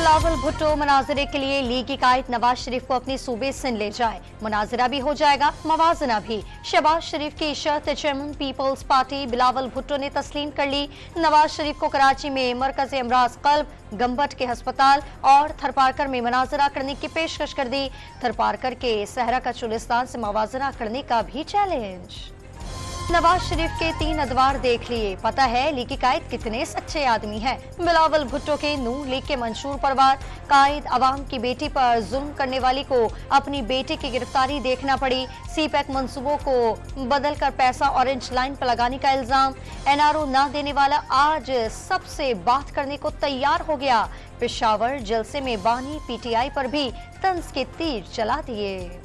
बिलावल भुट्टो मनाजरे के लिए लीग की कायद नवाज शरीफ को अपने सूबे सिंध ले जाए, मुनाजरा भी हो जाएगा, मवाजना भी। शहबाज शरीफ की शर्त chairman Peoples Party Bilawal Bhutto ने तस्लीम कर ली। नवाज शरीफ को कराची में मरकज अमराज कल्ब, गंबट के अस्पताल और थरपारकर में मनाजरा करने की पेशकश कर दी। थरपारकर के सहरा का चुलिस्तान से मवाजना करने का भी चैलेंज। नवाज शरीफ के 3 अदवार देख लिए, पता है लीग की कायद कितने सच्चे आदमी हैं। बिलावल भुट्टो के नून लीग के मंशूर परवार कायद अवाम की बेटी पर जुल्म करने वाली को अपनी बेटी की गिरफ्तारी देखना पड़ी। सीपैक मंसूबों को बदल कर पैसा ऑरेंज लाइन पर लगाने का इल्जाम। एनआरओ ना देने वाला आज सबसे बात करने को तैयार हो गया। पेशावर जलसे में बानी पीटीआई पर भी तंज के तीर चला दिए।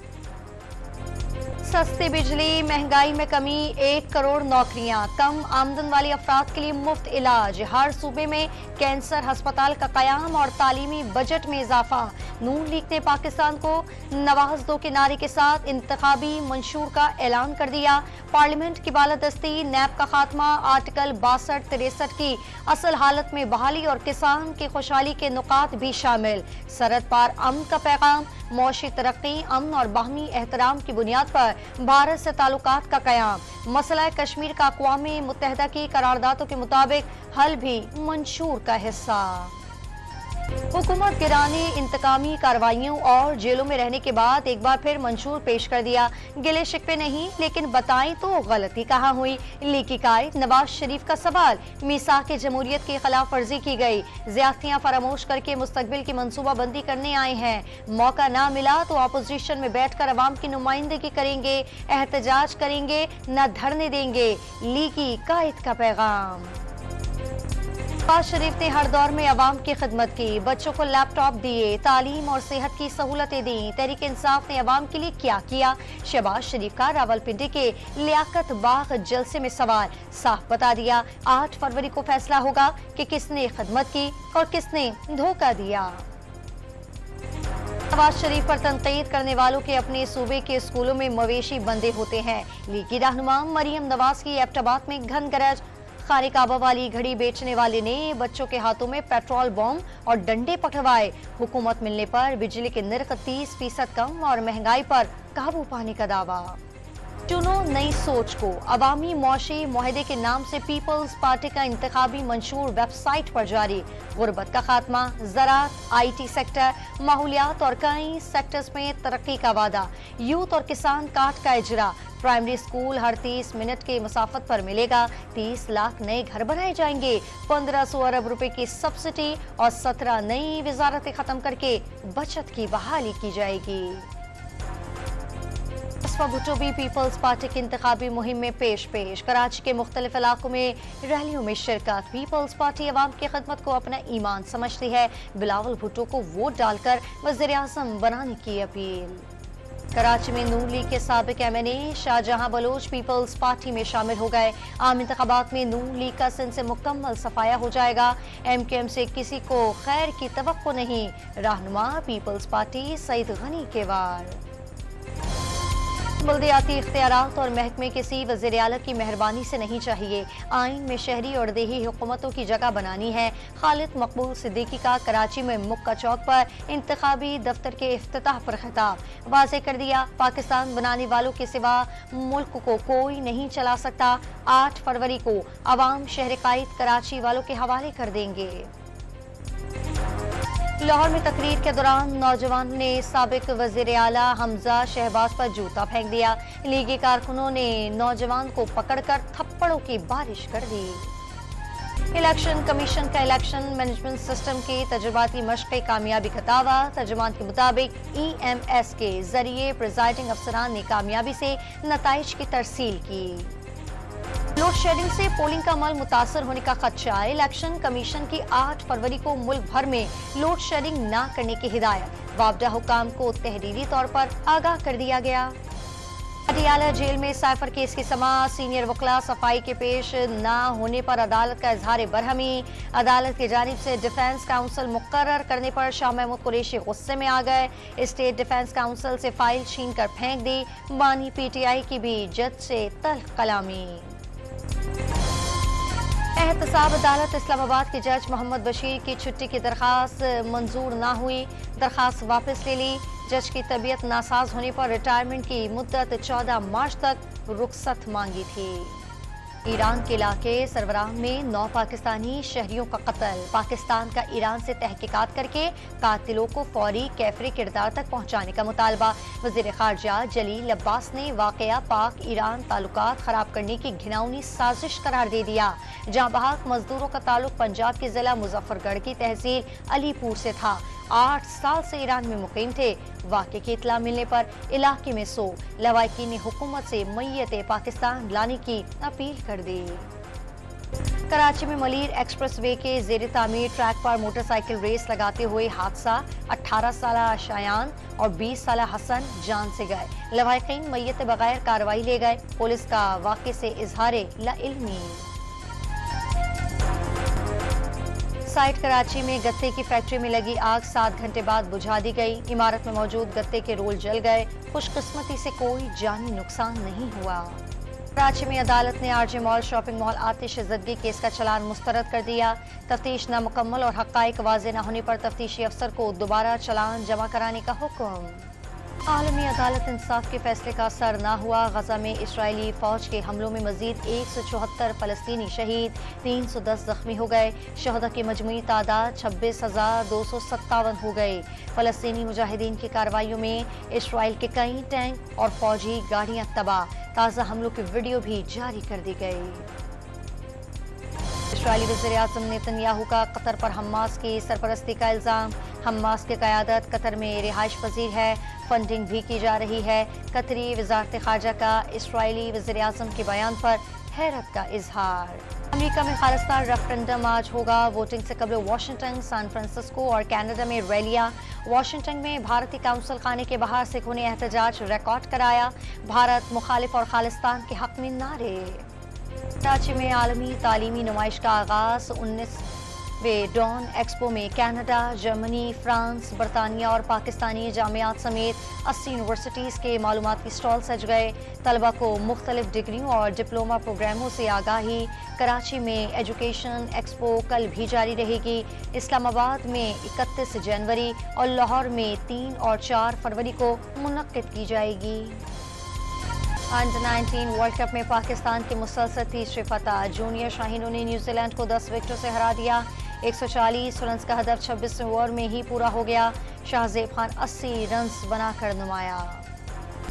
सस्ती बिजली, महंगाई में कमी, 1 करोड़ नौकरियां, कम आमदन वाले अफराद के लिए मुफ्त इलाज, हर सूबे में कैंसर अस्पताल का कयाम और तालीमी बजट में इजाफा। नून लीग ने पाकिस्तान को नवाज दो के नारे के साथ इंतखाबी मंशूर का ऐलान कर दिया। पार्लियामेंट की बालादस्ती, नैब का खात्मा, आर्टिकल 62-63 की असल हालत में बहाली और किसान की खुशहाली के नुकात भी शामिल। सरहद पार अमन का पैगाम, मौशी तरक्की, अमन और बाहमी एहतराम की बुनियाद पर भारत से ताल्लुकात का कयाम। मसला कश्मीर का अक़वाम मुत्तहिदा की करारदादों के मुताबिक हल भी मंशूर का हिस्सा। हुकूमत गिराने, इंतकामी कार्रवाइयों और जेलों में रहने के बाद एक बार फिर मंशूर पेश कर दिया। गिले शिकवे नहीं, लेकिन बताएं तो गलती कहाँ हुई। लीग की कायद नवाज शरीफ का सवाल, मीसाक जमहूरियत की खिलाफ वर्जी की गई, ज्यादतियां फरामोश करके मुस्तकबिल की मंसूबा बंदी करने आए हैं। मौका ना मिला तो अपोजिशन में बैठकर अवाम की नुमाइंदगी करेंगे, एहतजाज करेंगे, न धरने देंगे। लीग की कायद का पैगाम। नवाज शरीफ ने हर दौर में अवाम की खिदमत की, बच्चों को लैपटॉप दिए, तालीम और सेहत की सहूलतें दी। तहरीक इंसाफ ने अवाम के लिए क्या किया? शहबाज शरीफ का रावलपिंडी के लियाकत बाग जलसे में सवाल, साफ बता दिया। 8 फरवरी को फैसला होगा कि किसने खिदमत की और किसने धोखा दिया। नवाज शरीफ पर तनकीद करने वालों के अपने सूबे के स्कूलों में मवेशी बंदे होते हैं। लीग की रहनुमा मरियम नवाज की एबटाबाद में घन गरज, खाने काबा वाली घड़ी बेचने वाले ने बच्चों के हाथों में पेट्रोल बम और डंडे पकड़वाए। हुकूमत मिलने पर बिजली के नर्ख 30% कम और महंगाई पर काबू पाने का दावा। चुनो नई सोच को, अवामी मौशी मुआहदे के नाम से पीपल्स पार्टी का इंतखाबी मंशूर वेबसाइट पर जारी। गुर्बत का खात्मा, ज़राअत, IT सेक्टर, माहौलियात और कई सेक्टर्स में तरक्की का वादा। यूथ और किसान कार्ड का इजरा। प्राइमरी स्कूल हर 30 मिनट के मुसाफत पर मिलेगा। 30 लाख नए घर बनाए जाएंगे। 1500 अरब रुपए की सब्सिडी और 17 नई वजारतें खत्म करके बचत की बहाली की जाएगी। भुट्टो भी पीपल्स पार्टी की इंतखाबी मुहिम में पेश। कराची के मुख्तलिफ इलाकों में रैलियों में शिरकत। पीपल्स पार्टी अवाम की खिदमत को अपना ईमान समझती है। बिलावल भुट्टो को वोट डालकर वज़ीर आज़म बनाने की अपील। कराची में नून लीग के साबिक MNA Shahjahan Baloch Peoples Party में शामिल हो गए। आम इंतखाबात में नून लीग का सिंध से मुकम्मल सफाया हो जाएगा। MKM से किसी को खैर की तवक्को नहीं। रहनुमा पीपल्स पार्टी सईद गनी के वार। बल्दियाती इख्तियारात और महकमे किसी वज़ीर आला की मेहरबानी से नहीं चाहिए। आइन में शहरी और देही हुकूमतों की जगह बनानी है। खालिद मकबूल सिद्दीकी का कराची में मुक्का चौक पर इंतखाबी दफ्तर के इफ्तिताह पर खिताब। वाज़ेह कर दिया, पाकिस्तान बनाने वालों के सिवा मुल्क को कोई नहीं चला सकता। 8 फरवरी को अवाम शहर कायद कराची वालों के हवाले कर देंगे। लाहौर में तकरीर के दौरान नौजवान ने साबिक वज़ीर आला हमजा शहबाज पर जूता फेंक दिया। लीगी कारकुनों ने नौजवान को पकड़कर थप्पड़ों की बारिश कर दी। इलेक्शन कमीशन का इलेक्शन मैनेजमेंट सिस्टम की तजुर्बाती मश्क़ कामयाबी का दावा। तर्जुमान के मुताबिक EMS के जरिए प्रिजाइडिंग अफसरान ने कामयाबी से नताइज की तरसील की। लोड शेडिंग से पोलिंग का अमल मुतासर होने का खदशा। इलेक्शन कमीशन की 8 फरवरी को मुल्क भर में लोड शेडिंग न करने की हिदायत। वापडा हुकाम को तहरीरी तौर पर आगाह कर दिया गया। पटियाला जेल में साइफर केस की समाअत। सीनियर वकला सफाई के पेश न होने पर अदालत का इजहार बरहमी। अदालत की जानिब से डिफेंस काउंसिल मुकर्रर करने पर शाह महमूद कुरैशी गुस्से में आ गए। स्टेट डिफेंस काउंसिल से फाइल छीन कर फेंक दी। बानी PTI की भी जज से तल्ख कलामी। एहतसाब अदालत इस्लामाबाद के जज मोहम्मद बशीर की छुट्टी की दरख्वास्त मंजूर ना हुई, दरख्वास्त वापस ले ली। जज की तबीयत नासाज होने पर रिटायरमेंट की मुद्दत 14 मार्च तक रुखसत मांगी थी। ईरान के इलाके सरवराम में 9 पाकिस्तानी शहरियों का कत्ल, पाकिस्तान का ईरान से तहकीकात करके कातिलों को फौरी कैफरी किरदार तक पहुंचाने का मुतालबा। वज़ीर ख़ारजा जलील अब्बास ने वाक़या पाक ईरान ताल्लुकात खराब करने की घिनौनी साजिश करार दे दिया। जहां बहाक मजदूरों का ताल्लुक पंजाब के जिला मुजफ्फरगढ़ की तहसील अलीपुर से था, 8 साल से ईरान में मुकीम थे। वाक़े की इत्तला मिलने पर इलाके में लवाइकी ने हुकूमत से मैयत पाकिस्तान लाने की अपील कर दी। कराची में मलीर एक्सप्रेस वे के ज़ेर तामीर ट्रैक पर मोटरसाइकिल रेस लगाते हुए हादसा, 18 साला शायान और 20 साला हसन जान से गए। लवाइकीन मैयत बगैर कार्रवाई ले गए। पुलिस का वाक़े से इजहारे लाइल्मी। साइट कराची में गत्ते की फैक्ट्री में लगी आग 7 घंटे बाद बुझा दी गई। इमारत में मौजूद गत्ते के रोल जल गए। खुशकिस्मती से कोई जानी नुकसान नहीं हुआ। कराची में अदालत ने आरजे मॉल शॉपिंग मॉल आतिश ज़दगी केस का चलान मुस्तरद कर दिया। तफ्तीश नामुकम्मल और हक़ाइक़ वाज़ेह न होने पर तफ्तीशी अफसर को दोबारा चलान जमा कराने का हुक्म। आलमी अदालत इंसाफ के फैसले का असर न हुआ। गजा में इस्राइली फौज के हमलों में मजीद 174 फलस्तीनी शहीद, 310 जख्मी हो गए। शहदा की मजमूई तादाद 26,257 हो गई। फलस्तीनी मुजाहिदीन की कार्रवाइयों में इस्राइल के कई टैंक और फौजी गाड़ियां तबाह। ताज़ा हमलों की वीडियो भी जारी कर दी गई। इस्राइली वज़ीर-ए-आज़म नेतन्याहू का कतर पर हमास की सरपरस्ती का इल्ज़ाम। हमास की क़यादत कतर में रिहाइश पजीर है, फंडिंग भी की जा रही है। कतरी वज़ारत ख़ारजा का इस्राइली वज़ीर-ए-आज़म के बयान पर हैरत का इजहार। अमेरिका में खालिस्तान रेफरेंडम आज होगा। वोटिंग से कबल वाशिंगटन, सैन फ्रांसिस्को और कनाडा में रैलियां। वाशिंगटन में भारतीय काउंसिल खाने के बाहर सिखों ने एहतजाज रिकॉर्ड कराया। भारत मुखालिफ और खालिस्तान के हक में नारे। कराची में आलमी तालीमी नुमाइश का आगाज। 19वें डॉन एक्सपो में कनाडा, जर्मनी, फ्रांस, बरतानिया और पाकिस्तानी जामियात समेत 80 यूनिवर्सिटीज़ के मालूमाती स्टॉल सज गए। तलबा को मुख्तलिफ डिग्रियों और डिप्लोमा प्रोग्रामों से आगाही। कराची में एजुकेशन एक्सपो कल भी जारी रहेगी। इस्लामाबाद में 31 जनवरी और लाहौर में 3 और 4 फरवरी को मुनक्किद की जाएगी। अंडर 19 वर्ल्ड कप में पाकिस्तान की मुसलसल तीसरी फतह। जूनियर शाहीनों ने न्यूजीलैंड को 10 विकेटों से हरा दिया। 140 रन का हदफ 26वें ओवर में ही पूरा हो गया। शाहजेब खान 80 रन बनाकर नुमाया।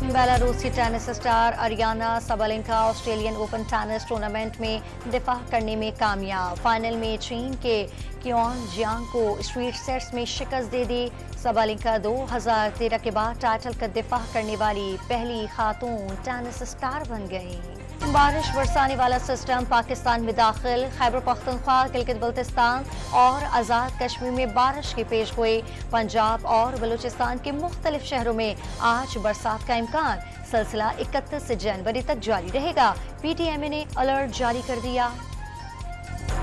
बेलारूसी tennis star Aryna Sabalenka Australian open tennis tournament में दिफा करने में कामयाब। फाइनल में चीन के क्योन जियांग को स्ट्रीट सेट्स में शिकस्त दे दी। साबालेंका 2013 के बाद टाइटल का दिफा करने वाली पहली खातून टेनिस स्टार बन गई। बारिश बरसाने वाला सिस्टम पाकिस्तान में दाखिल। खैबर पख्तूनख्वा, गिलगित बल्तिस्तान और आज़ाद कश्मीर में बारिश की पेशगोई। पंजाब और बलूचिस्तान के मुख्तलिफ शहरों में आज बरसात का इम्कान। सिलसिला 31 जनवरी तक जारी रहेगा। PTMA ने अलर्ट जारी कर दिया।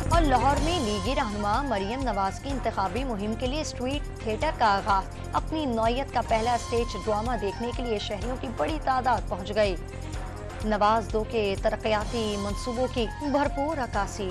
और लाहौर में लीगी रहनुमा मरियम नवाज की इंतखाबी मुहिम के लिए स्ट्रीट थिएटर का आगाज। अपनी नौयत का पहला स्टेज ड्रामा देखने के लिए शहरियों की बड़ी तादाद पहुंच गई। नवाज 2 के तरक्याती मंसूबों की भरपूर अक्कासी।